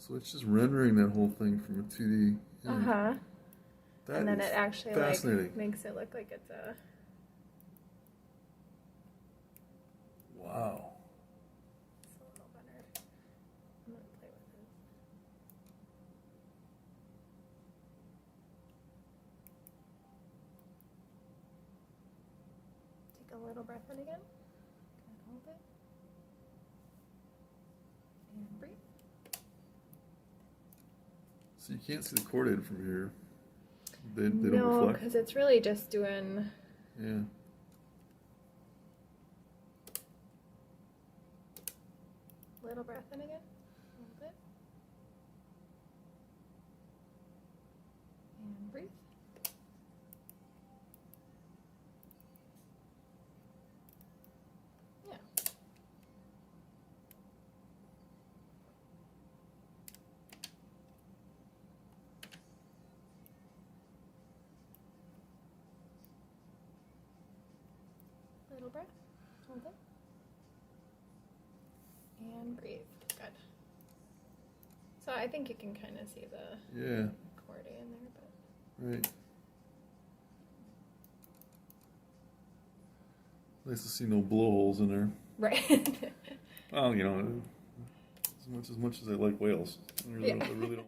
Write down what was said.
So it's just rendering that whole thing from a 2D image. Uh-huh. That And then is it actually fascinating. like makes it look like it's a... Wow. It's a little better. I'm gonna play with it. Take a little breath in again. And hold it. And breathe. So you can't see the chordate from here. They don't No, reflect. because it's really just doing... Yeah. Little breath in again. Hold it. And breathe. Yeah. Little breath. Hold it. And breathe. Good. So I think you can kind of see the chordate in there, but Right. Nice to see no blowholes in there. right. Well, you know, as much as I like whales, I really don't.